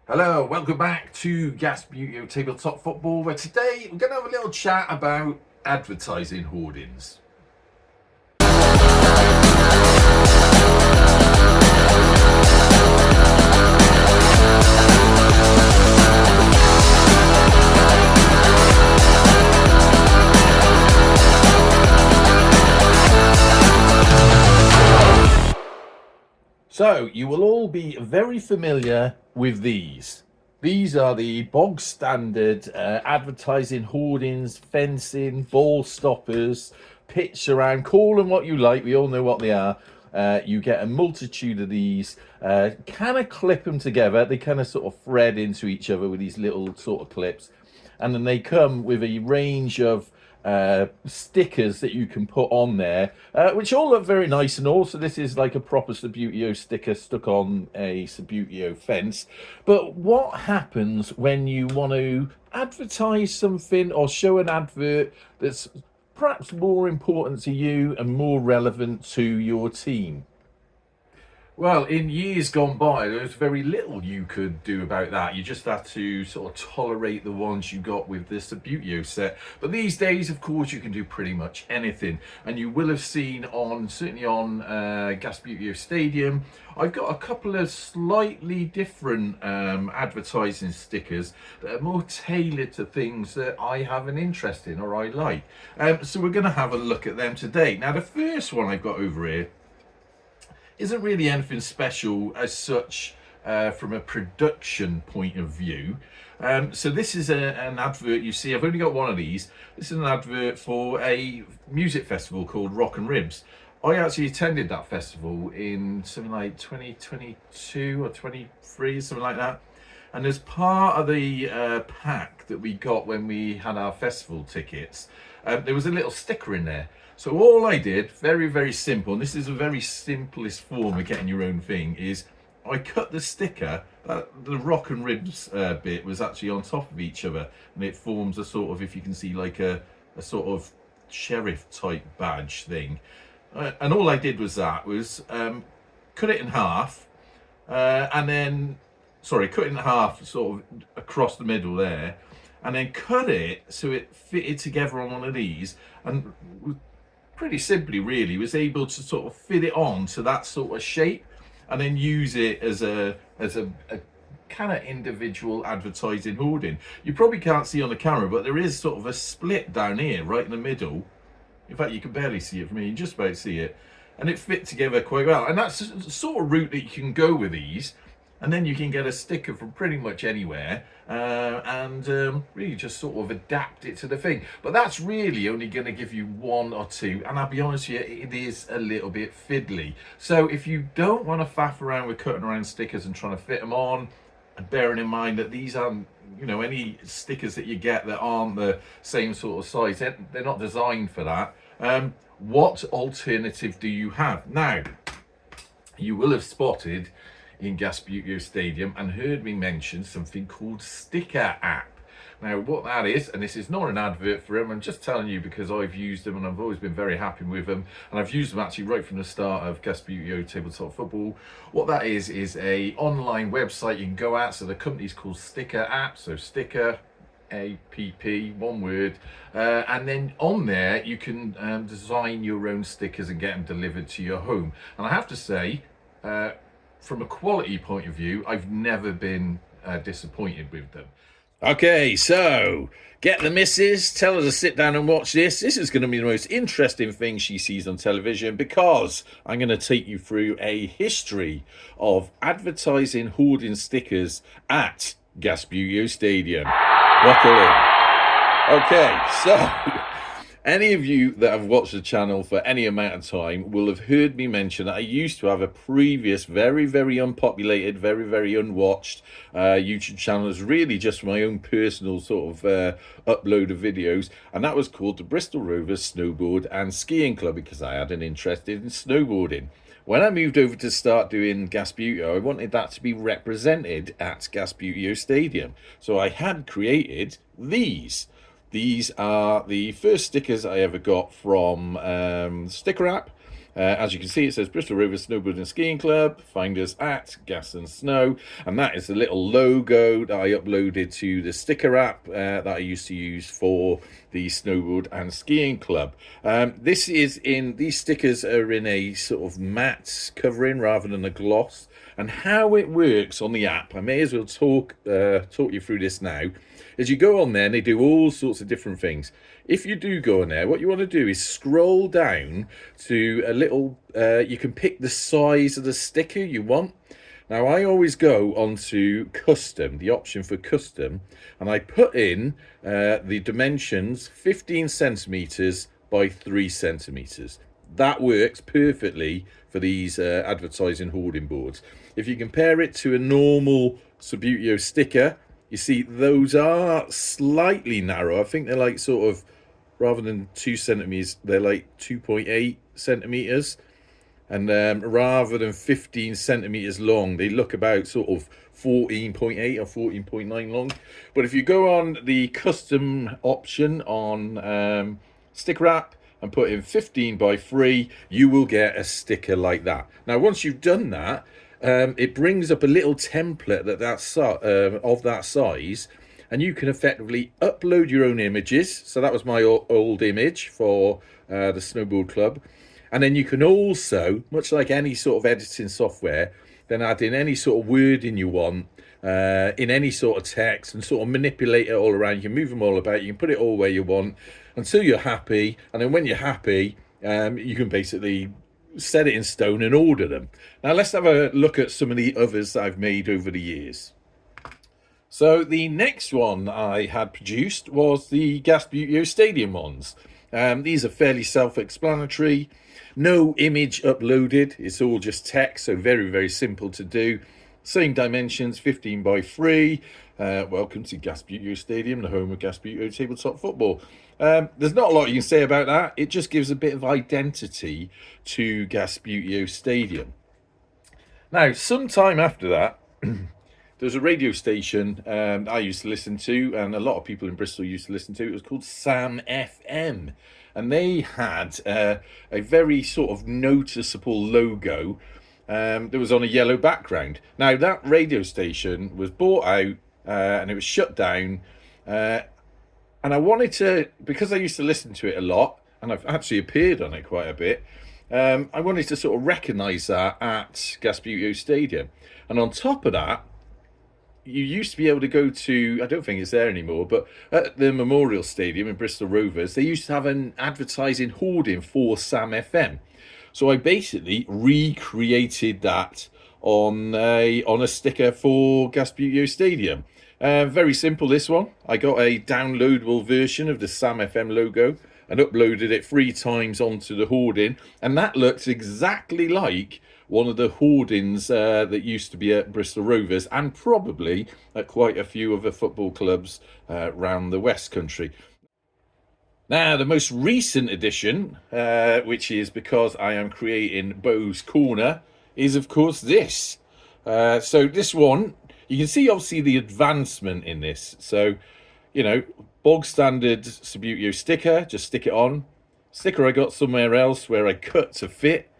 Hello, welcome back to Subbuteo Tabletop Football, where today we're going to have a little chat about advertising hoardings. So, you will all be very familiar with these. These are the bog standard advertising hoardings, fencing, ball stoppers, pitch around, call them what you like. We all know what they are. You get a multitude of these, kind of clip them together. They kind of sort of thread into each other with these little sort of clips. And then they come with a range of stickers that you can put on there, which all look very nice. And also, this is like a proper Subbuteo sticker stuck on a Subbuteo fence. But what happens when you want to advertise something or show an advert that's perhaps more important to you and more relevant to your team? Well, in years gone by, there was very little you could do about that. You just had to sort of tolerate the ones you got with the Subbuteo set. But these days, of course, you can do pretty much anything. And you will have seen certainly on Subbuteo Stadium, I've got a couple of slightly different advertising stickers that are more tailored to things that I have an interest in or I like. So we're going to have a look at them today. Now, the first one I've got over here isn't really anything special as such from a production point of view. So this is an advert you see. I've only got one of these. This is an advert for a music festival called Rock and Ribs. I actually attended that festival in something like 2022 or 23, something like that. And as part of the pack that we got when we had our festival tickets, there was a little sticker in there. So all I did, very, very simple, and this is a very simplest form of getting your own thing, is I cut the sticker, the rock and ribs bit was actually on top of each other, and it forms a sort of, if you can see, like a sort of sheriff type badge thing. And all I did was cut it in half, and then, sorry, cut it in half sort of across the middle there, and then cut it so it fitted together on one of these, and pretty simply really was able to sort of fit it on to that sort of shape and then use it as a kind of individual advertising hoarding. You probably can't see on the camera, but there is sort of a split down here right in the middle. In fact, you can barely see it from here. You just about see it, and it fit together quite well. And that's the sort of route that you can go with these, and then you can get a sticker from pretty much anywhere and really just sort of adapt it to the thing. But that's really only going to give you one or two, and I'll be honest with you, it is a little bit fiddly. So if you don't want to faff around with cutting around stickers and trying to fit them on, and bearing in mind that these aren't, any stickers that you get that aren't the same sort of size, they're not designed for that. What alternative do you have? Now, you will have spotted in Subbuteo Stadium and heard me mention something called Sticker App. Now, what that is, and this is not an advert for them, I'm just telling you because I've used them and I've always been very happy with them, and I've used them actually right from the start of Subbuteo Tabletop Football. What that is a online website you can go at. So the company's called Sticker App, so Sticker APP, one word, and then on there you can design your own stickers and get them delivered to your home. And I have to say, from a quality point of view, I've never been disappointed with them. Okay, so get the missus, tell her to sit down and watch this. This is going to be the most interesting thing she sees on television, because I'm going to take you through a history of advertising hoarding stickers at Subbuteo Stadium. Buckle in. Okay, so any of you that have watched the channel for any amount of time will have heard me mention that I used to have a previous very, very unpopulated, very, very unwatched YouTube channel. It's really just my own personal sort of upload of videos, and that was called the Bristol Rovers Snowboard and Skiing Club, because I had an interest in snowboarding. When I moved over to start doing Subbuteo, I wanted that to be represented at Subbuteo Stadium. So I had created these. These are the first stickers I ever got from Sticker App, As you can see, it says Bristol Rovers Snowboard and Skiing Club. Find us at Gas and Snow. And that is the little logo that I uploaded to the sticker app that I used to use for the Snowboard and Skiing Club. These stickers are in a sort of matte covering rather than a gloss. And how it works on the app, I may as well talk you through this now. As you go on there, and they do all sorts of different things. If you do go on there, what you want to do is scroll down to a little, you can pick the size of the sticker you want. Now, I always go onto custom, the option for custom, and I put in the dimensions 15 centimeters by 3 centimeters. That works perfectly for these advertising hoarding boards. If you compare it to a normal Subbuteo sticker, you see those are slightly narrow. I think they're like sort of, rather than 2 centimeters, they're like 2.8 centimeters. And rather than 15 centimeters long, they look about sort of 14.8 or 14.9 long. But if you go on the custom option on sticker app and put in 15 by 3, you will get a sticker like that. Now, once you've done that, it brings up a little template of that size, and you can effectively upload your own images. So that was my old image for the Snowboard Club. And then you can also, much like any sort of editing software, then add in any sort of wording you want, in any sort of text, and sort of manipulate it all around. You can move them all about, you can put it all where you want until you're happy. And then when you're happy, you can basically set it in stone and order them. Now let's have a look at some of the others that I've made over the years. So the next one I had produced was the Subbuteo Stadium ones. These are fairly self-explanatory. No image uploaded. It's all just text, so very, very simple to do. Same dimensions, 15 by 3. Welcome to Subbuteo Stadium, the home of Subbuteo tabletop football. There's not a lot you can say about that. It just gives a bit of identity to Subbuteo Stadium. Now, sometime after that, there's a radio station I used to listen to, and a lot of people in Bristol used to listen to. It was called Sam FM, and they had a very sort of noticeable logo that was on a yellow background. Now, that radio station was bought out and it was shut down. And I wanted to, because I used to listen to it a lot, and I've actually appeared on it quite a bit, I wanted to sort of recognise that at Subbuteo Stadium. And on top of that, you used to be able to go to, I don't think it's there anymore, but at the Memorial Stadium in Bristol Rovers, they used to have an advertising hoarding for Sam FM. So I basically recreated that on a sticker for Subbuteo Stadium. Very simple, this one. I got a downloadable version of the Sam FM logo and uploaded it 3 times onto the hoarding, and that looks exactly like one of the hoardings that used to be at Bristol Rovers, and probably at quite a few other football clubs around the West Country. Now, the most recent addition, which is because I am creating Bo's Corner, is of course this. So this one, you can see obviously the advancement in this. So, you know, bog standard Subbuteo sticker, just stick it on. Sticker I got somewhere else where I cut to fit.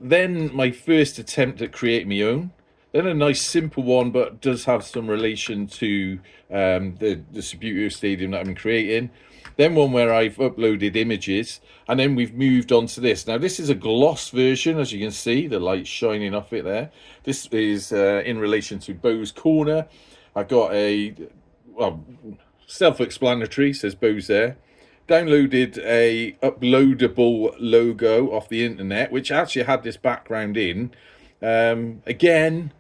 Then my first attempt at creating my own. Then a nice simple one, but does have some relation to the Subbuteo Stadium that I'm creating. Then one where I've uploaded images, and then we've moved on to this. Now, this is a gloss version, as you can see, the light shining off it there. This is in relation to Bo's Corner. I've got a, well, self-explanatory, says Bo's there. Downloaded a uploadable logo off the internet, which actually had this background in. Again,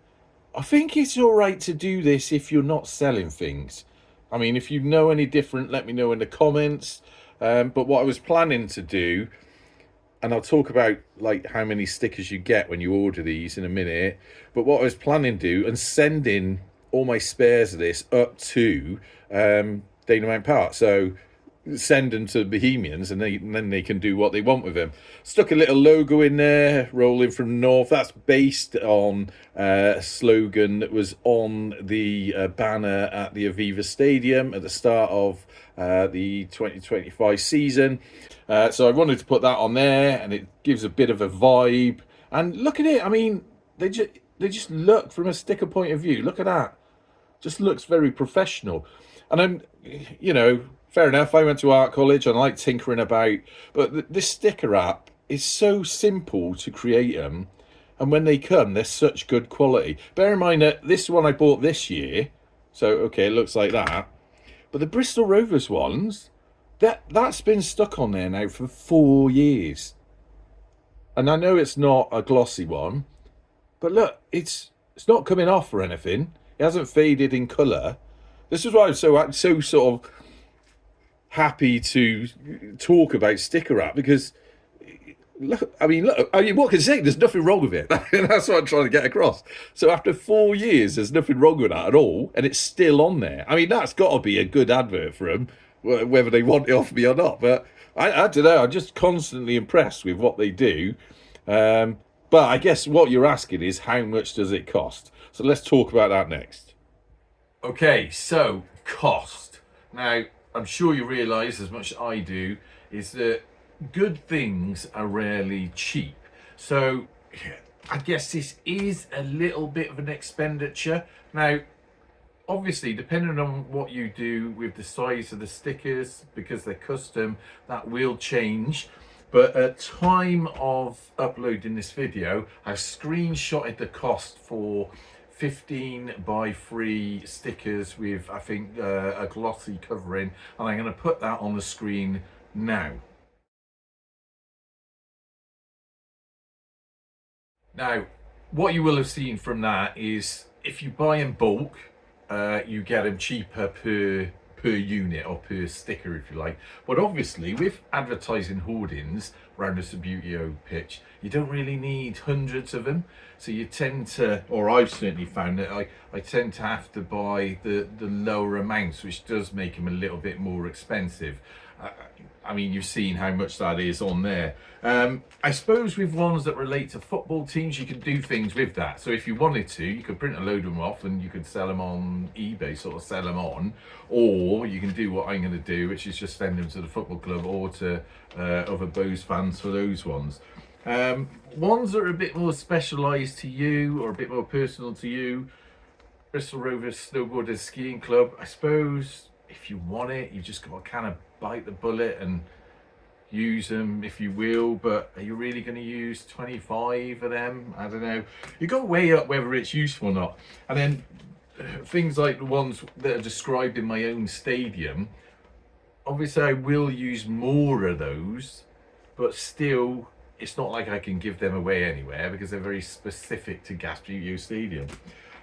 I think it's all right to do this if you're not selling things. I mean, if you know any different, let me know in the comments. But what I was planning to do, and I'll talk about like how many stickers you get when you order these in a minute. But what I was planning to do, and send in all my spares of this up to Dana Mount Park. So send them to Bohemians, and then they can do what they want with them. Stuck a little logo in there, rolling from north. That's based on a slogan that was on the banner at the Aviva Stadium at the start of the 2025 season. So I wanted to put that on there, and it gives a bit of a vibe. And look at it. I mean, they just look, from a sticker point of view, look at that. Just looks very professional. And I'm, you know, fair enough, I went to art college and I like tinkering about, but this sticker app is so simple to create them, and when they come, they're such good quality. Bear in mind that this one I bought this year, so okay, it looks like that, but the Bristol Rovers ones, that's been stuck on there now for 4 years. And I know it's not a glossy one, but look, it's not coming off or anything. It hasn't faded in colour. This is why I'm so sort of happy to talk about sticker app, because look, I mean, what can I say? There's nothing wrong with it. That's what I'm trying to get across. So after 4 years, there's nothing wrong with that at all, and it's still on there. I mean, that's got to be a good advert for them, whether they want it off me or not. But I don't know. I'm just constantly impressed with what they do. But I guess what you're asking is, how much does it cost? So let's talk about that next. Okay, so cost. Now, I'm sure you realise, as much as I do, is that good things are rarely cheap. So I guess this is a little bit of an expenditure. Now, obviously, depending on what you do with the size of the stickers, because they're custom, that will change. But at time of uploading this video, I've screenshotted the cost for 15 by 3 stickers with, I think, a glossy covering, and I'm going to put that on the screen now. Now, what you will have seen from that is, if you buy in bulk, you get them cheaper per unit, or per sticker, if you like. But obviously, with advertising hoardings around the Subbuteo pitch, you don't really need hundreds of them. So you tend to, or I've certainly found that I tend to have to buy the lower amounts, which does make them a little bit more expensive. I mean, you've seen how much that is on there. I suppose with ones that relate to football teams, you can do things with that. So if you wanted to, you could print a load of them off and you could sell them on eBay, sort of sell them on. Or you can do what I'm going to do, which is just send them to the football club or to other Bows fans for those ones. Ones that are a bit more specialised to you, or a bit more personal to you, Bristol Rovers Snowboarders Skiing Club, I suppose if you want it, you just got to kind of bite the bullet and use them if you will. But are you really going to use 25 of them? I don't know. You got to weigh up whether it's useful or not. And then things like the ones that are described in my own stadium, obviously I will use more of those, but still it's not like I can give them away anywhere, because they're very specific to Subbuteo Stadium.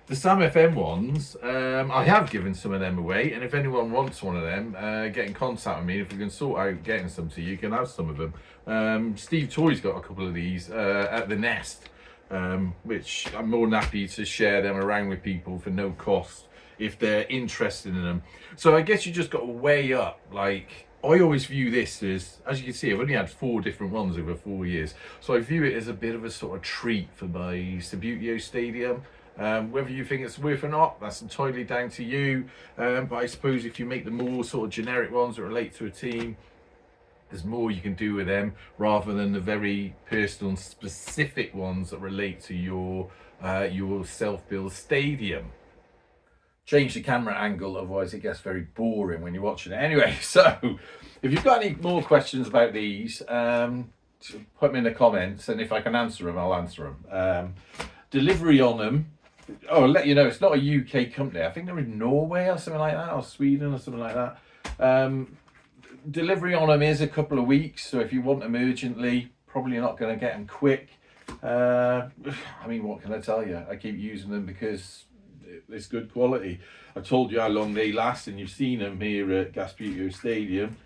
The Sam FM ones, I have given some of them away, and if anyone wants one of them, get in contact with me. If we can sort out getting some to you, you can have some of them. Steve Toy's got a couple of these at the Nest, which I'm more than happy to share them around with people for no cost if they're interested in them. So I guess you just got to weigh up, like, I always view this as you can see, I've only had 4 different ones over 4 years. So I view it as a bit of a sort of treat for my Subbuteo Stadium. Whether you think it's worth or not, that's entirely down to you. But I suppose if you make the more sort of generic ones that relate to a team, there's more you can do with them, rather than the very personal and specific ones that relate to your self-built stadium. Change the camera angle, otherwise it gets very boring when you're watching it. Anyway, so if you've got any more questions about these, put them in the comments, and if I can answer them, I'll answer them. Delivery on them, I'll let you know, it's not a UK company. I think they're in Norway or something like that, or Sweden or something like that. Delivery on them is a couple of weeks, so if you want them urgently, probably not going to get them quick. I mean, what can I tell you? I keep using them because it's good quality. I've told you how long they last, and you've seen them here at Subbuteo Stadium.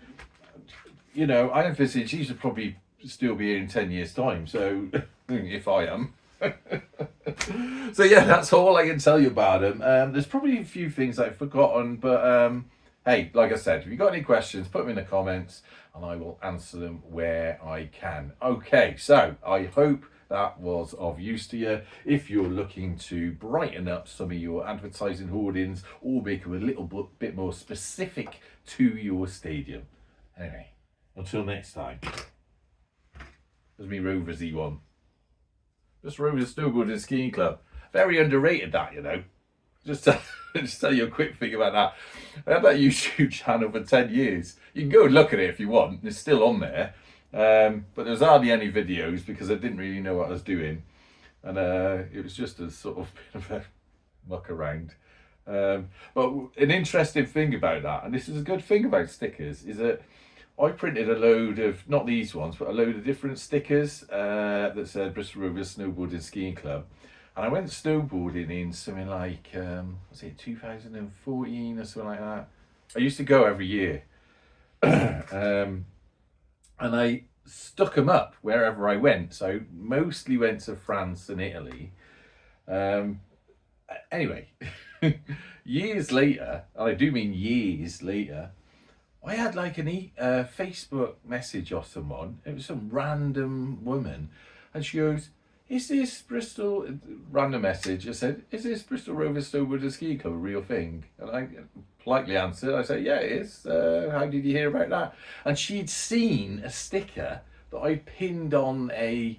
You know, I envisage these will probably still be here in 10 years' time, so if I am. So yeah, that's all I can tell you about them. There's probably a few things I've forgotten, but hey, like I said, if you've got any questions, put them in the comments and I will answer them where I can. Okay, so I hope that was of use to you. If you're looking to brighten up some of your advertising hoardings or make them a little bit more specific to your stadium. Anyway, until next time. There's me Rovers E1. Just Rovers Snowboarding Skiing Club. Very underrated that, you know. Just tell you a quick thing about that. I had that YouTube channel for 10 years. You can go and look at it if you want. It's still on there. But there's hardly any videos because I didn't really know what I was doing. And it was just a sort of bit of a muck around. But an interesting thing about that, and this is a good thing about stickers, is that I printed a load of, not these ones, but a load of different stickers that said Bristol Rovers Snowboarding Skiing Club. And I went snowboarding in something like, was it 2014 or something like that? I used to go every year. And I stuck them up wherever I went. So I mostly went to France and Italy. Anyway, years later, and I do mean years later, I had like a Facebook message off someone. It was some random woman. And she goes, is this Bristol, random message, I said, is this Bristol Rovers Snowboarding Ski Club a real thing? And I politely answered, I said, yeah, it is. How did you hear about that? And she'd seen a sticker that I pinned on I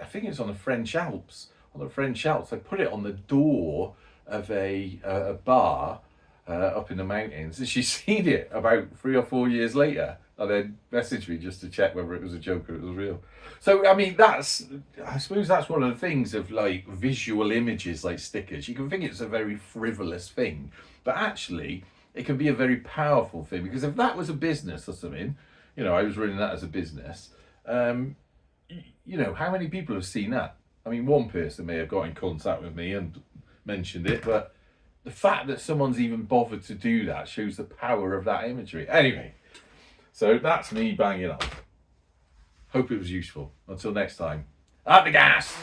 think it was on the French Alps. On the French Alps, I put it on the door of a bar up in the mountains. And she'd seen it about 3 or 4 years later. And then messaged me just to check whether it was a joke or it was real. So, I mean, I suppose that's one of the things of like visual images like stickers. You can think it's a very frivolous thing, but actually it can be a very powerful thing, because if that was a business or something, you know, I was running that as a business, you know, how many people have seen that? I mean, one person may have got in contact with me and mentioned it, but the fact that someone's even bothered to do that shows the power of that imagery. Anyway. So that's me banging on. Hope it was useful. Until next time, up the gas!